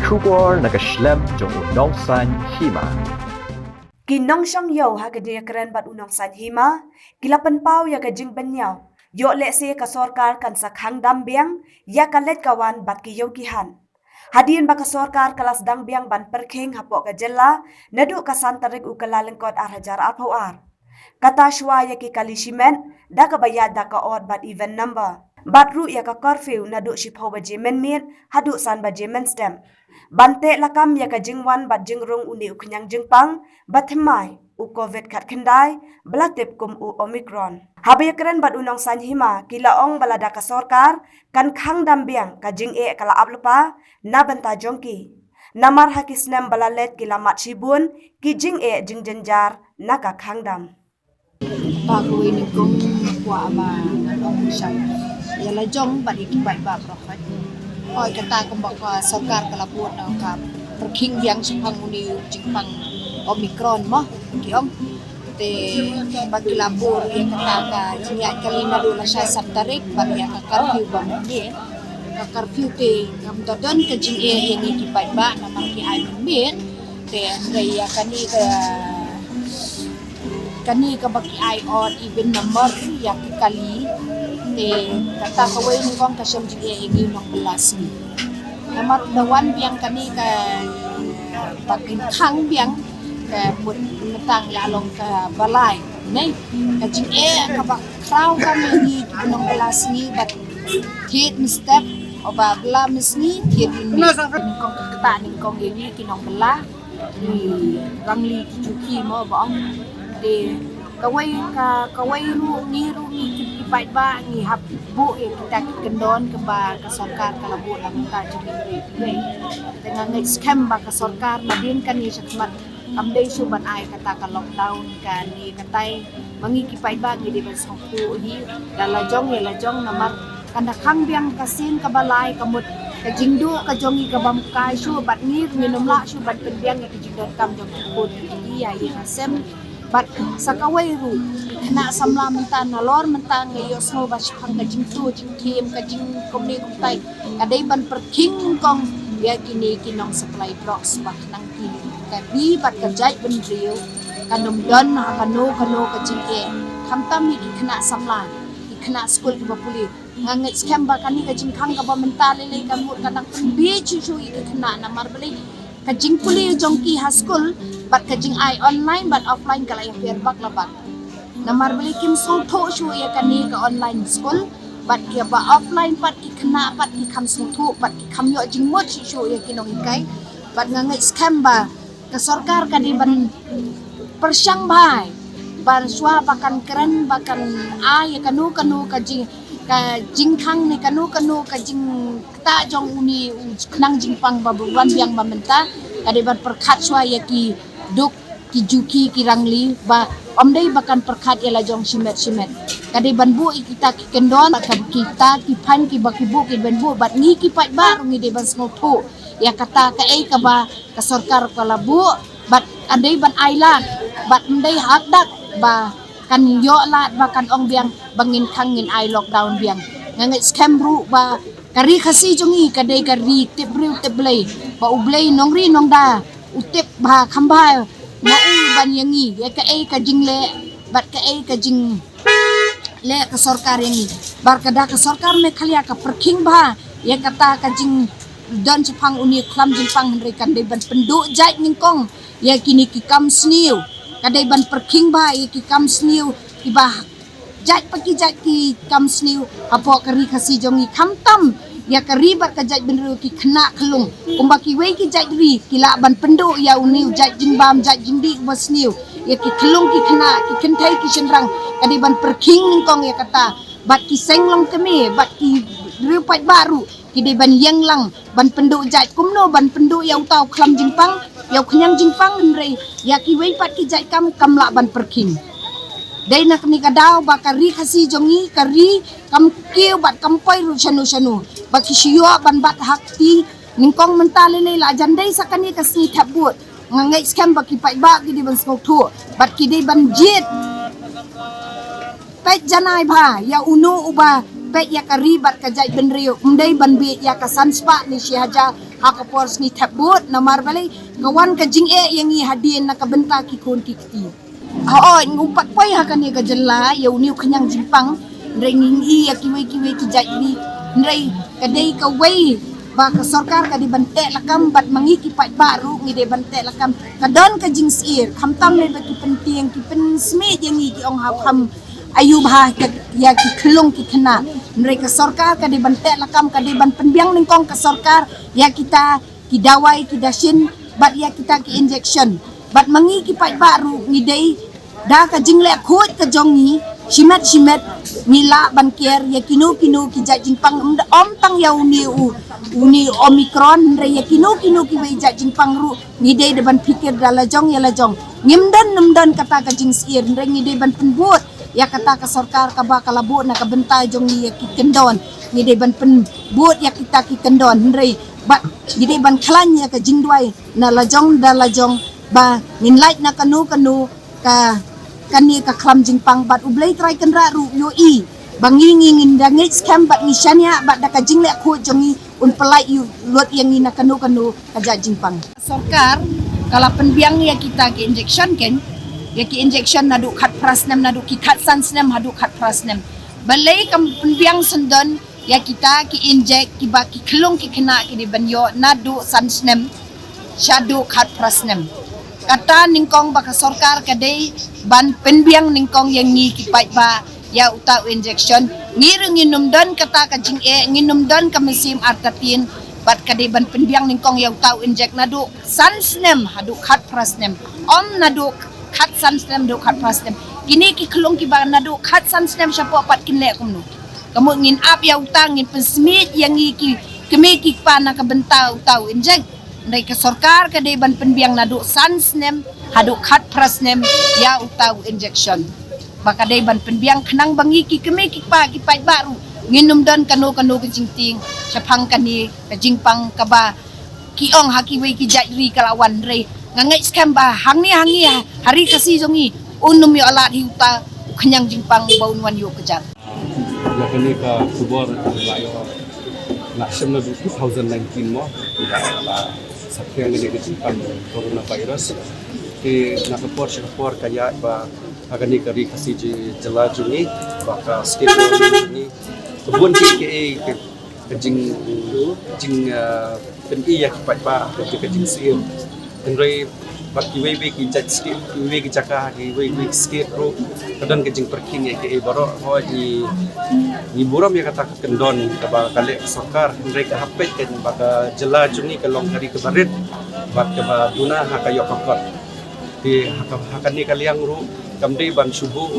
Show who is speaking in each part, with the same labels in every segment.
Speaker 1: Kubor nakaslem jong Nongshong Hima.
Speaker 2: Ki Nongshong yo ha ke dia keren bat Nongshong Hima, kilapan pau ya ke jing benyau. Yo le se ka sorkar kan sa Khangdam Biang ya ka let kawan bat ki yo kihan. Hadian ba ka sorkar kelas dang Biang ban perking hapok ka jela nadu ka santarik u kalalengkot hajar ar. Kata shwa ya ki kalishimen da ka bayad da ka od bat event number. Batru ya ka curfew nadu shipho ba jemen mit hadu san ba jemen stem. Bante lakam ya ka jingwan bat jingrung uni uknyang jingpang bathmai u covid khat kendai blatip kum u omicron. Habe keren bat Nongshong Hima kila ong balada ka sorkar kan Khangdam Biang ka jing e kala aplupa na banta jongki. Namar hakisnem balalet kila mat shibun ki jing e jing jenjar na ka Khangdam.
Speaker 3: Baru ini kong kuah ama Nongshong. Ya lajong bagi kibai ba profet. Oi kata kong baka sorkar kalabut na ka perking yang sepang uni jingpang omicron mo kiom te bagi labur yang kata ka jinya kali na dula siya santarik bagi ka curfew ba ni ka curfew te kam dodon ka jing yang kibai ba na maki ay min te gaya kani ka bagi ay on even number ya kali te kata kawai ni kong kasyam jige igi nong belas ni namat dawan biang kani ka bakin khang biang ka mut metang lalong ka balai nei ka jing ka bak kraw ka ni nong belas ni bat hit step oba bla misni hit ni kong kata ni kong igi kinong bela ni rangli juki mo bong de kawai ru ni kipai ba ni hab bu kita kendon ke ba ka sarkar kalabut lang ta juri dengan scam ba ka sarkar madin kan ni Hakhmat amdai suban ai kata ka lockdown kan ni katai mangi kipai ba ni di basku hi dalajong ya lajong namar kanda khang biang kasin kabalai kamut ka jingdu ka jongi ka bamkai su bat ngir minumla su bat pendiang ya kijidon kam jong kut dia ya asem bat sakawai ru na samla mentan nalor mentan yo sno ba shang ka jing tu jing kim ka jing komni kumtai kadai ban perking kong ya kini kinong supply blocks ba nang kini ka bi bat ka jai ben riu kanom don ha kanu ka jing e khamtam ni kina samla kina school ka puli nganget scam ba kani ka jing khang ka ba mental le ka mut kanang bi chu chu kina na marbeli ka jing puli jongki ha school bat ka jing ai online bat offline kala ya fair bak labat namar beli kim song tho shu ya kani ka online school bat kia ba offline pat ki kena pat ki kham song tho pat ki kham yo jing mot shu ya kinong kai bat ngangai scam ba ka sarkar ka di ban persyang bai ban swa bakan keren bakan ai kanu ka jing khang ni kanu ka jing ta jong uni knang jing pang ba buan biang ba menta kadi ban perkhat swa ya ki duk ki juki ki rangli ba omdai bakan perkhat ela jong simet kadi banbu kita ki kendon kita ki pan ki bakibu ki banbu bat ngi ki pat ba ngi de ban snoto ya kata ka ka ba ka sarkar kalabu bat andai ban ailan bat ndai hakdak ba kan yo lat ba kan ong biang bangin khangin ai lockdown biang ngangai scam ru ba kari khasi jongi kadai kari tibriu teblei ba ublei nongri nongda utip ba khambal na u ban yangi ya ka jingle bat ka jing le ka sarkar yangi bar kada ka sarkar me khalia ka perking ba ya kata ka jing don chapang uni klam jing pang henry kan dei ban penduk jai ningkong ya kini ki kam sniu kadai ban perking ba ya ki kam sniu ki ba jai pagi jai ki kam sniu apo kari khasi jongi khamtam ya karibat ka jai benru ki kena kelung kumbaki wei ki jai ri kila ban penduk ya uniu jai jingbam jai jingdi bosniu ya ki kelung ki kena ki kentai ki senrang kadi ban perking ningkong ya kata bat ki senglong keme bat ki rupat baru ki de ban yang lang ban penduk jai kumno ban penduk ya utau klam jingpang ya kenyang jingpang nrei ya ki wei pat ki jai kam la ban perking dai nak ni kadau bakari khasi jongi kari kam kiu bat kampoi ru shanu baki shio ban bat hakti ningkong mentale le la jandai sakani kasni tabut ngangai scam baki pai ba ki di ban skothu bat ki dei ban jit pet janai ba ya unu uba pet ya kari bat ka jai ben riu ndai ban bi ya ka sanspa ni shi haja hakapors ni tabut namar balay kawan ka jing yang i hadin nakabenta ki kun ki kiti. Oo, ngumpat poy hakan ni kajala yaw niu kanyang jimpang ringing i kiwi ki jai ndray kadai ka way ba ka sarkar ka di bante lakam bat mangi ki pat baru ngi de bante lakam kadon ka jing sir khamtam le ba ki penting ki pen sme yang i ki ong ha kham ayub ha ya ki klung ki kena ndray ka sarkar ka di bante lakam ka di ban penbiang ning kong ka sarkar ya kita ki dawai ki dasin bat ya kita ki injection bat mangi ki pat baru ngi de da ka jing le khot ka jongi shimet nila bankier ya kinu ki jajing pang om tang ya uni omikron re ya kinu ki wei jajing pang ru ni de ban pikir dala jong ya la jong nimdan kata ka jing sir re ni de ban penbut ya kata ka sarkar ka ba kalabu na ka benta jong ni ya ki kendon ni de ban penbut ya kita ki kendon re ba ni de ban klan ya ka jing duai na la jong dala jong ba nin light na kanu ka kani ka klam jingpang bat ublay try kan ra ru yo i bangingin da ngit scam bat ni shania bat da ka jingle ko jongi un pelai yu lot yang ina kanu ka jingpang sarkar kala penbiang ya kita ki injection ken ya ki injection nadu khat prasnem nadu ki khat sansnem hadu khat prasnem balai kam penbiang sendon ya kita ki inject ki ba ki klung ki kena ki di banyo nadu sansnem shadu khat prasnem kata ningkong baka sarkar kadai ban penbiang ningkong yang ngi kipai ba ya utau injection ngirung nginum don kata ka jing nginum don ka mesim artatin bat kadai ban penbiang ningkong ya utau inject nadu sansnem hadu khat prasnem om nadu khat sansnem do khat prasnem kini ki klong ki ba nadu khat sansnem syapo pat kinle kumnu kamu ngin ap ya utang ngin pensmit yang ngi ki kemi ki pa na ka benta utau inject Ndai ka sarkar ka day ban penbiang nadu sansnem hadu khat prasnem ya utau injection baka day ban penbiang kanang bangi ki kemi ki pa ki pai baru nginum don kanu kejingting sapang kani kajingpang kaba ki ong haki we ki jari kalawan re ngangai scam ba hangi hari kasi jongi unum yo alat hi uta kenyang jingpang baun wan yo kejar
Speaker 4: ya kini ka kubor layo national 2019 mo sakyan ini kecipan coronavirus ke nakapor kaya ba agani kari kasi jela juni baka schedule ini kebun ke jing pen iya kipat ba ke jing sim enrei baki we ki jat skip we ki jaka ki we skip ro kadang ke jing parking ke baro ho ni buram ya kata kendon ka kale sarkar enrei ka hapet kan baka jela juni ka long hari ke barit bak ka ba duna ha ka yok kot di hakan ni kaliang ru kamdei ban subuh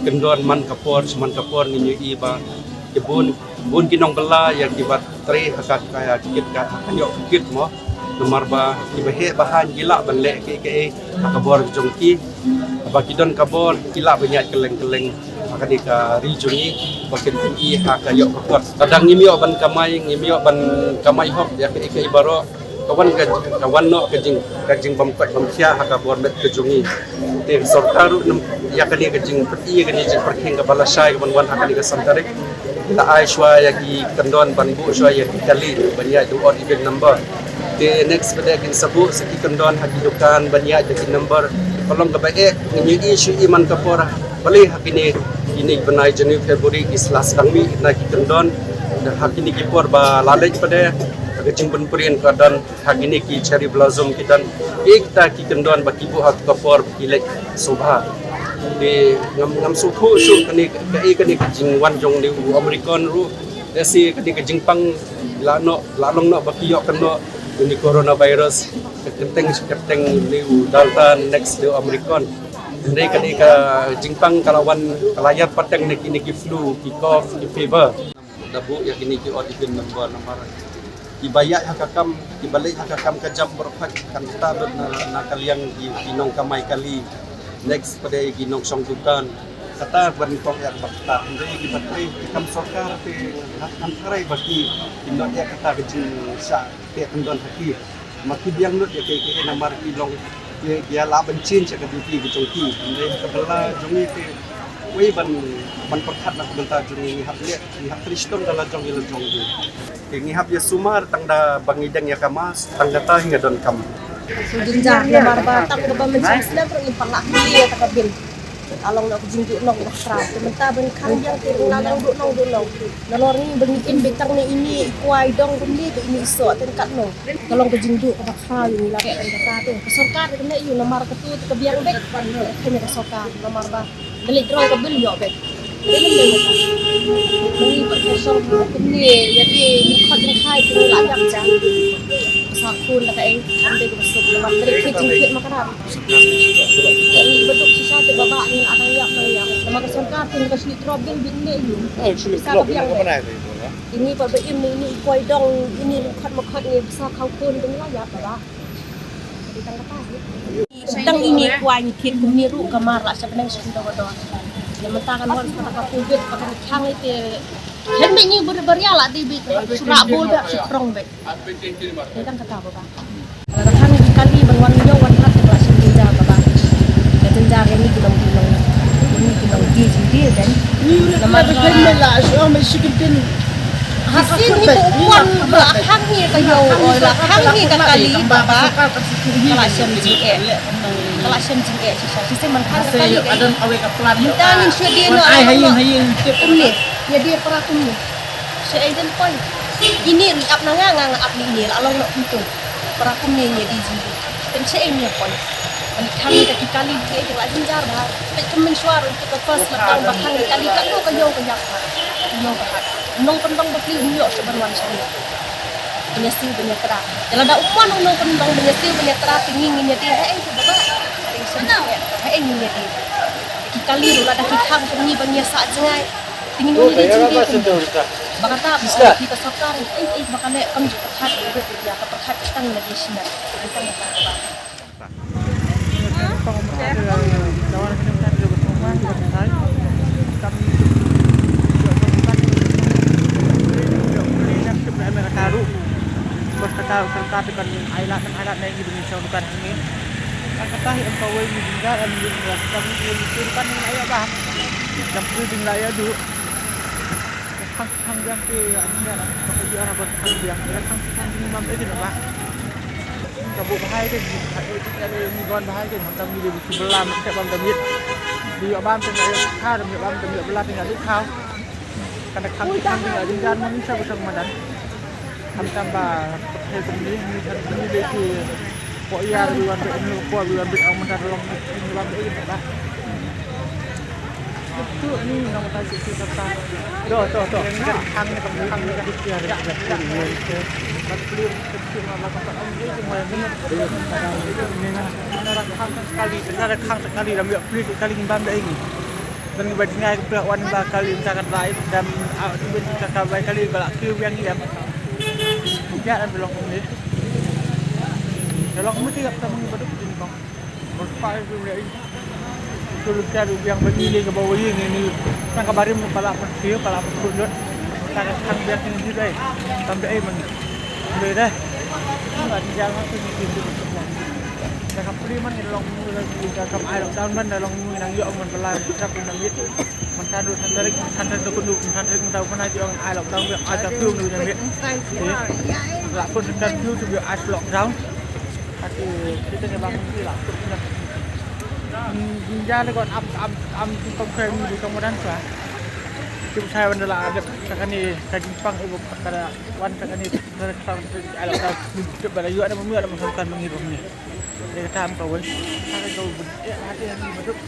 Speaker 4: kendon man kapor ni i ba kebun bun kinong bela yang dibat tre haka kaya kit ka yok kit mo nomor ba ibahe bahan gila banle ke kabor jongki bakidon kabor gila banyak keleng akan ka region ni bakin i haka yok kot kadang ngimio ban kamai hok ya ke ibaro kawan no kajing bamkat bamkia haka bor met kejongi te sortaru ya kani kajing peti kani jing perking ka balasai wan haka ni ka santarik la ai shwa ya ki kendon banbu shwa ya ki kali banyak do odd even number the next pada kin sabu seki kendon haki dukan banyak jadi number kolong ka bae ni issue iman kapora bali hakini ini benai Januari Februari islas dangmi na ki kendon hakini ki por ba lalej pada kecing penperian kadan hakini ki cherry blossom kidan ekta ki kendon ba kibu hak kapor kilek sobha di ngam suku kani kajing wan jong di American ru desi kani kajing pang lalong no bakiyok kano ini coronavirus keteng di Lada next di American ndai kani ka jingpang kalawan kalayat pateng niki flu ki cough ki fever dabu ya kini ki odibin number ibayat hakakam ibalik hakakam kajam berfak kan tabet na kaliang ginong kamai kali next pada Nongshong dukan kata ban kong ya bakta ndai gibatri kam sarkar te kan tarai baki indot ya kata kejing sa te kendon haki maki biang nut ya ke namar ki long dia la bencin cak duti gejongki ndai kabela jongi te Wei ban perkat nak bentar jung ni hap Kristen dalam jong tu. Ni hap ya sumar tangda bangidang ya kamas tangda tah hingga don kam.
Speaker 5: Sujunjar na marba tak ba men Islam ro impalak ni ta kabil. Along nak jinggu nong dah tra. Sementara ben Khangdam ti nang duk nong. Nalor ni bengikin betang ni ini kuai dong bumi ke ini iso ten kat nong. Kalau ke jinggu ke bakha ni la ke kata tu. Ke sarkar ke yu namar ke tu ke biang bek. Kena ke sarkar namar ba. Beli drong ke bil yo bek. Ni profesor ni jadi khot jing khai tu la yak jang. Sakun la kai ambe ke masuk lewat dari kecil makanan. Jadi bentuk sisa tu babak ni ada yak ya. Nama ke sarkar tu ke sini drop bil ni yu.
Speaker 6: Sulit drop yang mana itu?
Speaker 5: Ini pada ini kuai dong ini khot ni besar kau kun tu la yak ba. Jadi tang kata. Sedang ini kuai ni kit kemiru kamar la sebenang sudah bodon. Yang mentakan orang kata kubit pakai khang itu hendak ni beria lah di surat bol ber suprong bet. Ini kan kata apa? Kalau khang kali berwan yo wan hat kelas senja apa? Senja ini kita di dan nama khang lah so masih kita hasil ni bukan khang ni kayo lah khang ni kali bapa kelas senja kelas senja sistem khang kali
Speaker 6: Ada awe ke plan.
Speaker 5: Tangin siya din no.
Speaker 6: Ay hayin
Speaker 5: Kumni. Ya dia para kumni. Siya ay din point. Ini riap na nga up ni ini along no itu. Para kumni niya di jibi. Tem siya ay niya point. Kami kali dia itu lagi jar bah. Pet kemen suara untuk ke first lapang bakang kali kayo kayak. Kayo bahat. Nong pendang bakli niyo sa barwan siya. Penyestil penyetra. Kalau ada upan nong pendang penyestil penyetra tingin niya dia ay baba. Senang ya. Ay niya dia. Kali lu ada khang ni bangnya sa jangai tingin ni di bakata kita sakar bakale kam perkhat ya perkhat tang lagi sina kita nak
Speaker 6: kata engkau ini tinggal dan menjelaskan kami kehidupan yang layak bah. Dan kehidupan layak dulu. Khangdam tu anda lah. Bagi orang buat Khangdam. Khangdam ni mampu itu bah. Kabu bahaya kan. Ada ni bukan bahaya kan. Khangdam ni dia bukan belam. Kita bam tamit. Dia bam tamit kah. Dia bam tamit belam tinggal di kau. Karena Khangdam tinggal di jalan manusia bersama madan. Khangdam bah. Hebat ni. Ni dia tu. Kok iya ribuan bek ini kok ribuan bek ang mendarong ribuan bek ini lah. Itu ni nama tadi kita. Tuh. Yang khang ni khang ni kan dia ada. Tapi kecil malah kata ini semua yang benar. Ini orang khang sekali, benar khang sekali dan dia beli kali ngembang dah ini. Dan ibadahnya pihak wan bakal misalkan lain dan ibadahnya kakak kali balak kiu yang diam. Jangan belum ni. Kalau kamu tidak bisa mengibaduk di bang, berpai berdiri. Kalau cari yang begini ke bawah ini, kan kabarin kepala persiu, kepala perkujut, tak khang biasa ini juga. Sampai mana? Boleh dah. Enggak di jalan tu di pintu semua. Dah kapri mana dalam lagi dah kam air tahun mana dalam nang yo man pelai cap nang itu. Mencari santarik tu kundu, santarik tahu mana yang air lockdown ada film tu yang itu. Lakon sekian film tu dia air lockdown. Tapi kita ni bangun ni lah. Jangan kon am pengkem di kemudian sah. Kita saya adalah ada sekarang ni kajing pang ibu pada wan sekarang ni sekarang alam dah hidup pada you ada memilih ada masakan menghidupnya. Dia kata am kawan, ada kau hati yang betul.